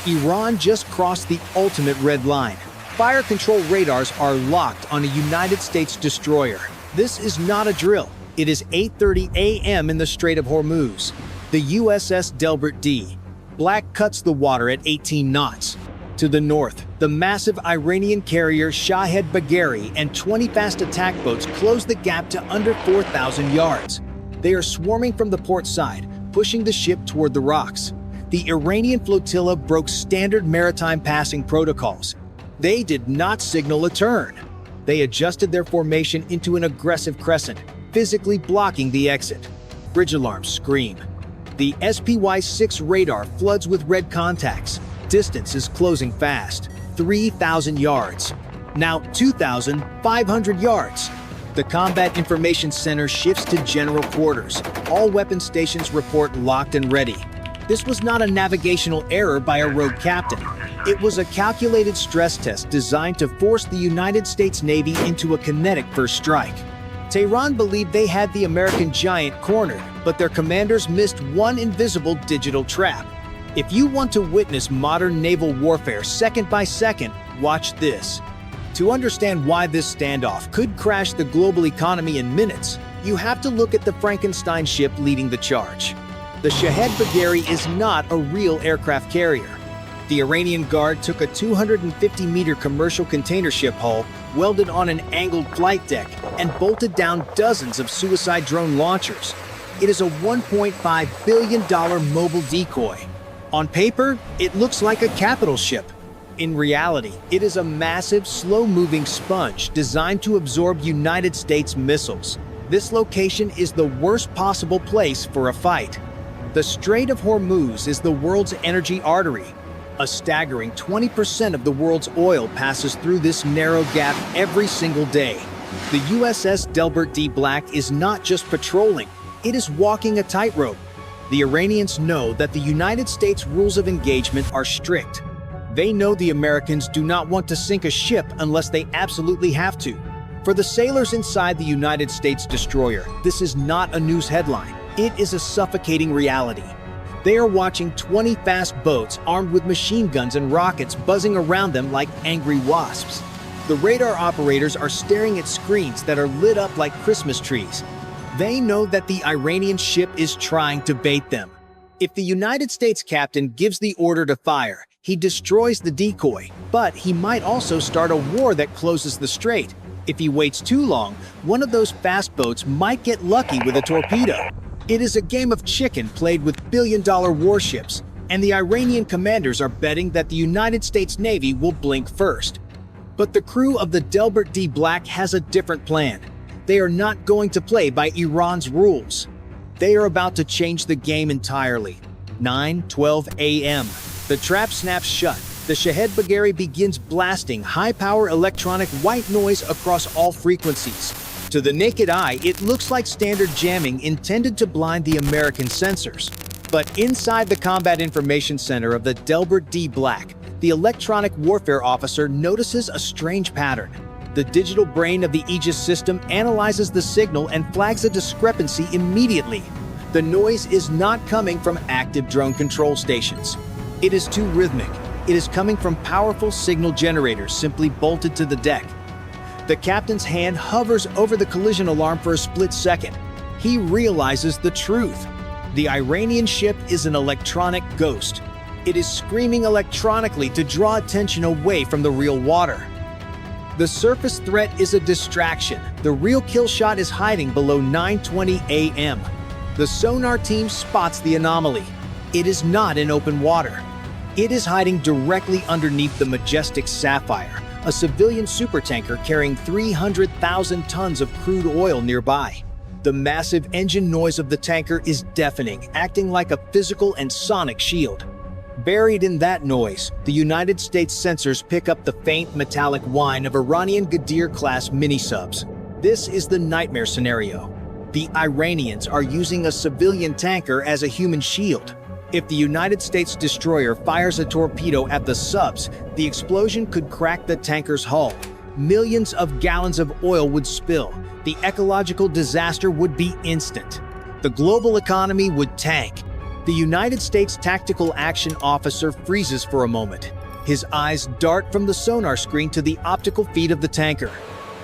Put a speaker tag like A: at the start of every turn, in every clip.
A: Iran just crossed the ultimate red line. Fire control radars are locked on a United States destroyer. This is not a drill. It is 8:30 a.m. in the Strait of Hormuz. The USS Delbert D. Black cuts the water at 18 knots. To the north, the massive Iranian carrier Shahed Bagheri and 20 fast attack boats close the gap to under 4,000 yards. They are swarming from the port side, pushing the ship toward the rocks. The Iranian flotilla broke standard maritime passing protocols. They did not signal a turn. They adjusted their formation into an aggressive crescent, physically blocking the exit. Bridge alarms scream. The SPY-6 radar floods with red contacts. Distance is closing fast. 3,000 yards. Now 2,500 yards. The Combat Information Center shifts to general quarters. All weapon stations report locked and ready. This was not a navigational error by a rogue captain. It was a calculated stress test designed to force the United States Navy into a kinetic first strike. Tehran believed they had the American giant cornered, but their commanders missed one invisible digital trap. If you want to witness modern naval warfare second by second, watch this. To understand why this standoff could crash the global economy in minutes, you have to look at the Frankenstein ship leading the charge. The Shahed Bagheri is not a real aircraft carrier. The Iranian Guard took a 250-meter commercial container ship hull, welded on an angled flight deck, and bolted down dozens of suicide drone launchers. It is a $1.5 billion mobile decoy. On paper, it looks like a capital ship. In reality, it is a massive, slow-moving sponge designed to absorb United States missiles. This location is the worst possible place for a fight. The Strait of Hormuz is the world's energy artery. A staggering 20% of the world's oil passes through this narrow gap every single day. The USS Delbert D. Black is not just patrolling, it is walking a tightrope. The Iranians know that the United States rules of engagement are strict. They know the Americans do not want to sink a ship unless they absolutely have to. For the sailors inside the United States destroyer, this is not a news headline. It is a suffocating reality. They are watching 20 fast boats armed with machine guns and rockets buzzing around them like angry wasps. The radar operators are staring at screens that are lit up like Christmas trees. They know that the Iranian ship is trying to bait them. If the United States captain gives the order to fire, he destroys the decoy, but he might also start a war that closes the strait. If he waits too long, one of those fast boats might get lucky with a torpedo. It is a game of chicken played with billion-dollar warships, and the Iranian commanders are betting that the United States Navy will blink first. But the crew of the Delbert D. Black has a different plan. They are not going to play by Iran's rules. They are about to change the game entirely. 9:12 a.m. The trap snaps shut. The Shahed Bagheri begins blasting high-power electronic white noise across all frequencies. To the naked eye, it looks like standard jamming intended to blind the American sensors. But inside the Combat Information Center of the Delbert D. Black, the electronic warfare officer notices a strange pattern. The digital brain of the Aegis system analyzes the signal and flags a discrepancy immediately. The noise is not coming from active drone control stations. It is too rhythmic. It is coming from powerful signal generators simply bolted to the deck. The captain's hand hovers over the collision alarm for a split second. He realizes the truth. The Iranian ship is an electronic ghost. It is screaming electronically to draw attention away from the real water. The surface threat is a distraction. The real kill shot is hiding below 9:20 a.m. The sonar team spots the anomaly. It is not in open water. It is hiding directly underneath the majestic Sapphire, a civilian supertanker carrying 300,000 tons of crude oil nearby. The massive engine noise of the tanker is deafening, acting like a physical and sonic shield. Buried in that noise, the United States sensors pick up the faint metallic whine of Iranian Ghadir-class mini-subs. This is the nightmare scenario. The Iranians are using a civilian tanker as a human shield. If the United States destroyer fires a torpedo at the subs, the explosion could crack the tanker's hull. Millions of gallons of oil would spill. The ecological disaster would be instant. The global economy would tank. The United States Tactical Action Officer freezes for a moment. His eyes dart from the sonar screen to the optical feed of the tanker.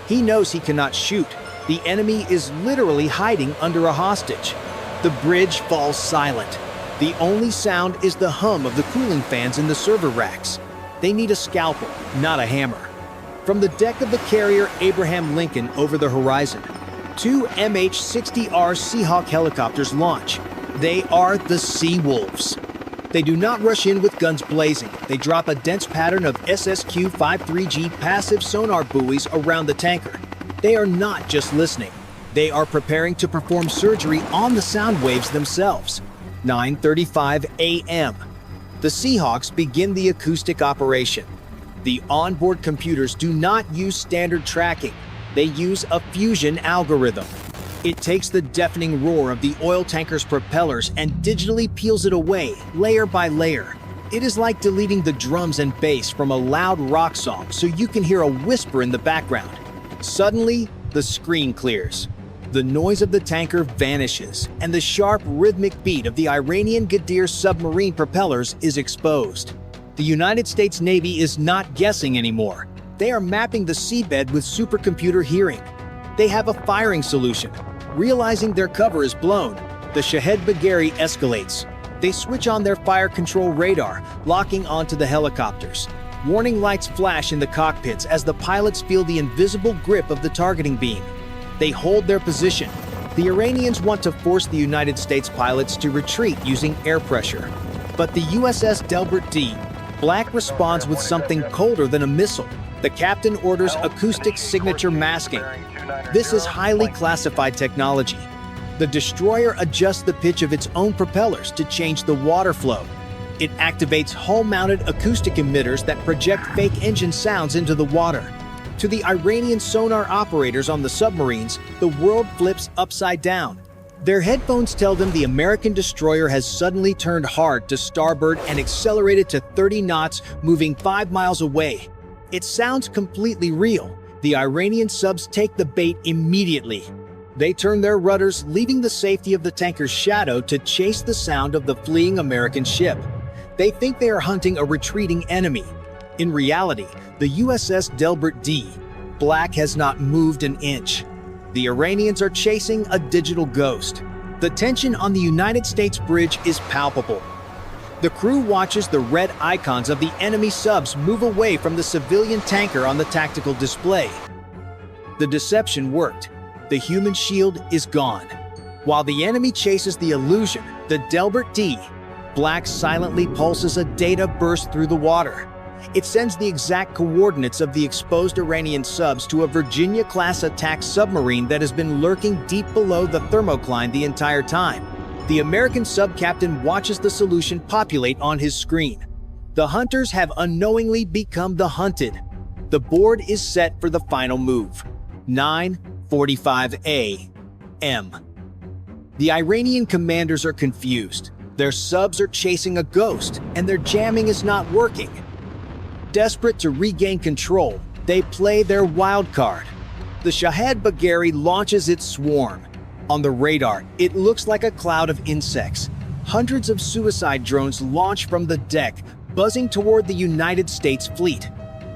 A: He knows he cannot shoot. The enemy is literally hiding under a hostage. The bridge falls silent. The only sound is the hum of the cooling fans in the server racks. They need a scalpel, not a hammer. From the deck of the carrier Abraham Lincoln over the horizon, two MH-60R Seahawk helicopters launch. They are the Sea Wolves. They do not rush in with guns blazing. They drop a dense pattern of SSQ-53G passive sonar buoys around the tanker. They are not just listening. They are preparing to perform surgery on the sound waves themselves. 9:35 a.m. The Seahawks begin the acoustic operation. The onboard computers do not use standard tracking. They use a fusion algorithm. It takes the deafening roar of the oil tanker's propellers and digitally peels it away, layer by layer. It is like deleting the drums and bass from a loud rock song so you can hear a whisper in the background. Suddenly, the screen clears. The noise of the tanker vanishes, and the sharp, rhythmic beat of the Iranian Ghadir submarine propellers is exposed. The United States Navy is not guessing anymore. They are mapping the seabed with supercomputer hearing. They have a firing solution. Realizing their cover is blown, the Shahed Bagheri escalates. They switch on their fire control radar, locking onto the helicopters. Warning lights flash in the cockpits as the pilots feel the invisible grip of the targeting beam. They hold their position. The Iranians want to force the United States pilots to retreat using air pressure. But the USS Delbert D. Black responds with something colder than a missile. The captain orders acoustic signature masking. This is highly classified technology. The destroyer adjusts the pitch of its own propellers to change the water flow. It activates hull-mounted acoustic emitters that project fake engine sounds into the water. To the Iranian sonar operators on the submarines, the world flips upside down. Their headphones tell them the American destroyer has suddenly turned hard to starboard and accelerated to 30 knots, moving 5 miles away. It sounds completely real. The Iranian subs take the bait immediately. They turn their rudders, leaving the safety of the tanker's shadow to chase the sound of the fleeing American ship. They think they are hunting a retreating enemy. In reality, the USS Delbert D. Black has not moved an inch. The Iranians are chasing a digital ghost. The tension on the United States bridge is palpable. The crew watches the red icons of the enemy subs move away from the civilian tanker on the tactical display. The deception worked. The human shield is gone. While the enemy chases the illusion, the Delbert D. Black silently pulses a data burst through the water. It sends the exact coordinates of the exposed Iranian subs to a Virginia-class attack submarine that has been lurking deep below the thermocline the entire time. The American sub-captain watches the solution populate on his screen. The hunters have unknowingly become the hunted. The board is set for the final move. 9:45 a.m. The Iranian commanders are confused. Their subs are chasing a ghost, and their jamming is not working. Desperate to regain control, they play their wild card. The Shahed Bagheri launches its swarm. On the radar, it looks like a cloud of insects. Hundreds of suicide drones launch from the deck, buzzing toward the United States fleet.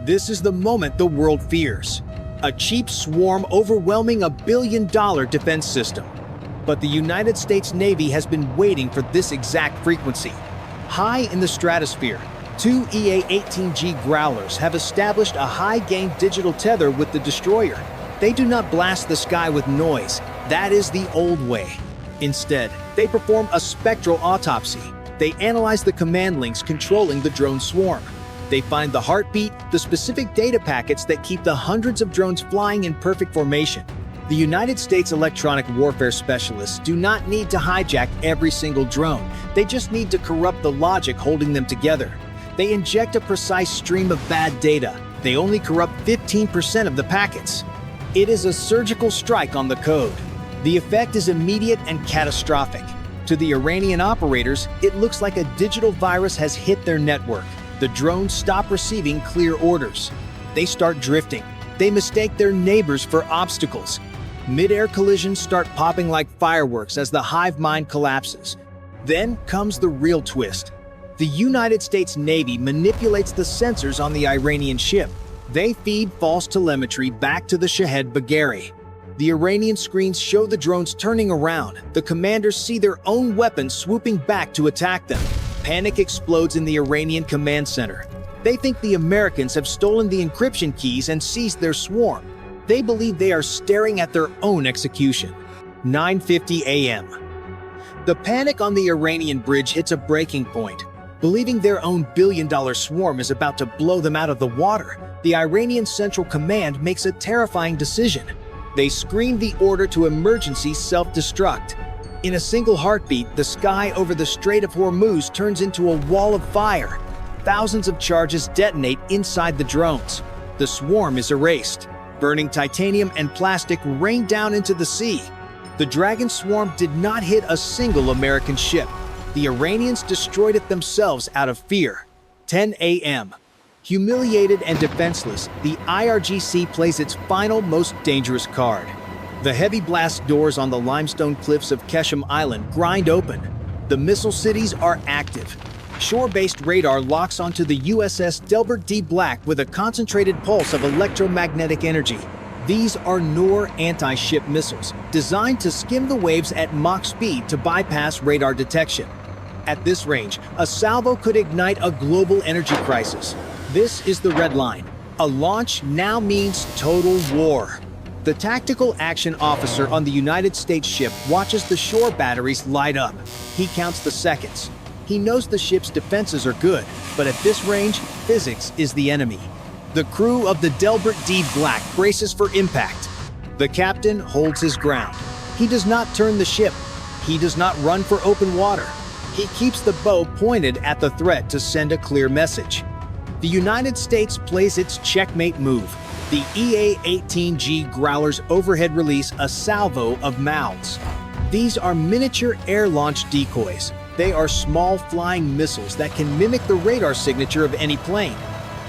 A: This is the moment the world fears. A cheap swarm overwhelming $1 billion defense system. But the United States Navy has been waiting for this exact frequency. High in the stratosphere, two EA-18G Growlers have established a high-gain digital tether with the destroyer. They do not blast the sky with noise. That is the old way. Instead, they perform a spectral autopsy. They analyze the command links controlling the drone swarm. They find the heartbeat, the specific data packets that keep the hundreds of drones flying in perfect formation. The United States electronic warfare specialists do not need to hijack every single drone. They just need to corrupt the logic holding them together. They inject a precise stream of bad data. They only corrupt 15% of the packets. It is a surgical strike on the code. The effect is immediate and catastrophic. To the Iranian operators, it looks like a digital virus has hit their network. The drones stop receiving clear orders. They start drifting. They mistake their neighbors for obstacles. Mid-air collisions start popping like fireworks as the hive mind collapses. Then comes the real twist. The United States Navy manipulates the sensors on the Iranian ship. They feed false telemetry back to the Shahed Bagheri. The Iranian screens show the drones turning around. The commanders see their own weapons swooping back to attack them. Panic explodes in the Iranian command center. They think the Americans have stolen the encryption keys and seized their swarm. They believe they are staring at their own execution. 9:50 a.m. The panic on the Iranian bridge hits a breaking point. Believing their own billion-dollar swarm is about to blow them out of the water, the Iranian Central Command makes a terrifying decision. They scream the order to emergency self-destruct. In a single heartbeat, the sky over the Strait of Hormuz turns into a wall of fire. Thousands of charges detonate inside the drones. The swarm is erased. Burning titanium and plastic rain down into the sea. The Dragon swarm did not hit a single American ship. The Iranians destroyed it themselves out of fear. 10 a.m. Humiliated and defenseless, the IRGC plays its final, most dangerous card. The heavy blast doors on the limestone cliffs of Keshem Island grind open. The missile cities are active. Shore-based radar locks onto the USS Delbert D. Black with a concentrated pulse of electromagnetic energy. These are Noor anti-ship missiles, designed to skim the waves at Mach speed to bypass radar detection. At this range, a salvo could ignite a global energy crisis. This is the red line. A launch now means total war. The tactical action officer on the United States ship watches the shore batteries light up. He counts the seconds. He knows the ship's defenses are good, but at this range, physics is the enemy. The crew of the Delbert D. Black braces for impact. The captain holds his ground. He does not turn the ship. He does not run for open water. He keeps the bow pointed at the threat to send a clear message. The United States plays its checkmate move. The EA-18G Growlers overhead release a salvo of mouths. These are miniature air-launched decoys. They are small flying missiles that can mimic the radar signature of any plane.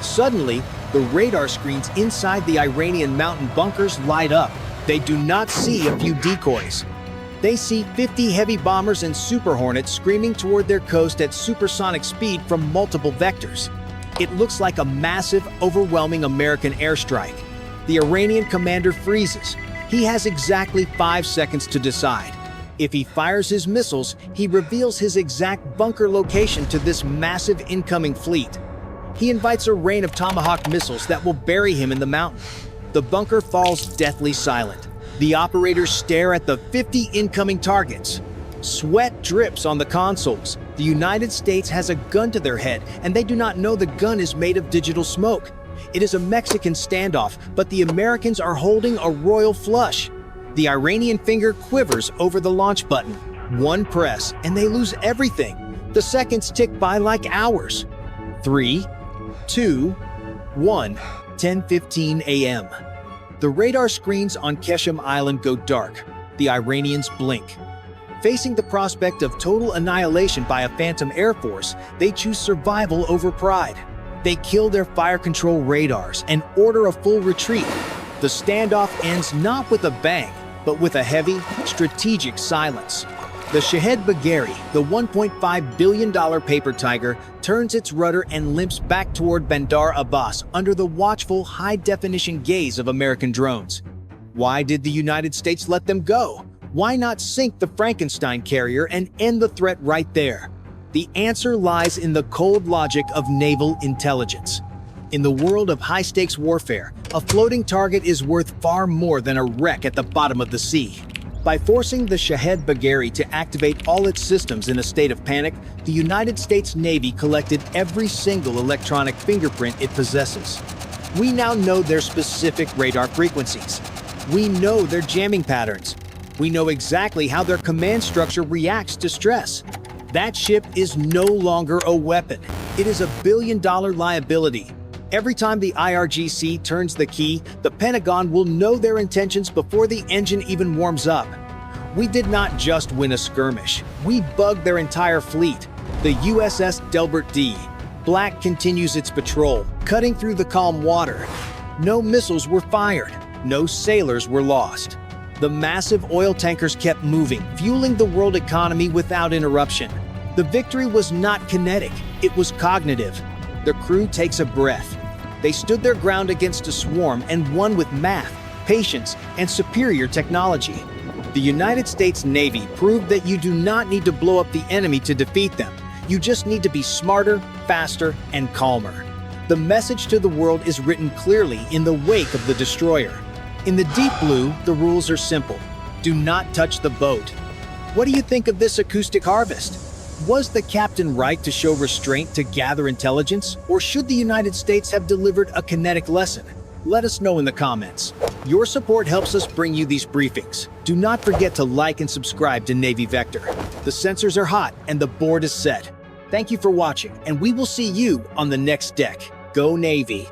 A: Suddenly, the radar screens inside the Iranian mountain bunkers light up. They do not see a few decoys. They see 50 heavy bombers and Super Hornets screaming toward their coast at supersonic speed from multiple vectors. It looks like a massive, overwhelming American airstrike. The Iranian commander freezes. He has exactly 5 seconds to decide. If he fires his missiles, he reveals his exact bunker location to this massive incoming fleet. He invites a rain of Tomahawk missiles that will bury him in the mountain. The bunker falls deathly silent. The operators stare at the 50 incoming targets. Sweat drips on the consoles. The United States has a gun to their head, and they do not know the gun is made of digital smoke. It is a Mexican standoff, but the Americans are holding a royal flush. The Iranian finger quivers over the launch button. One press, and they lose everything. The seconds tick by like hours. 3, 2, 1, 10:15 a.m. The radar screens on Keshem Island go dark. The Iranians blink. Facing the prospect of total annihilation by a Phantom Air Force, they choose survival over pride. They kill their fire control radars and order a full retreat. The standoff ends not with a bang, but with a heavy, strategic silence. The Shahed Bagheri, the $1.5 billion paper tiger, turns its rudder and limps back toward Bandar Abbas under the watchful, high-definition gaze of American drones. Why did the United States let them go? Why not sink the Frankenstein carrier and end the threat right there? The answer lies in the cold logic of naval intelligence. In the world of high-stakes warfare, a floating target is worth far more than a wreck at the bottom of the sea. By forcing the Shahed Bagheri to activate all its systems in a state of panic, the United States Navy collected every single electronic fingerprint it possesses. We now know their specific radar frequencies. We know their jamming patterns. We know exactly how their command structure reacts to stress. That ship is no longer a weapon. It is a billion-dollar liability. Every time the IRGC turns the key, the Pentagon will know their intentions before the engine even warms up. We did not just win a skirmish. We bugged their entire fleet. The USS Delbert D. Black continues its patrol, cutting through the calm water. No missiles were fired. No sailors were lost. The massive oil tankers kept moving, fueling the world economy without interruption. The victory was not kinetic, it was cognitive. The crew takes a breath. They stood their ground against a swarm and won with math, patience, and superior technology. The United States Navy proved that you do not need to blow up the enemy to defeat them. You just need to be smarter, faster, and calmer. The message to the world is written clearly in the wake of the destroyer. In the deep blue, the rules are simple. Do not touch the boat. What do you think of this acoustic harvest? Was the captain right to show restraint to gather intelligence, or should the United States have delivered a kinetic lesson? Let us know in the comments. Your support helps us bring you these briefings. Do not forget to like and subscribe to Navy Vector. The sensors are hot and the board is set. Thank you for watching, and we will see you on the next deck. Go Navy!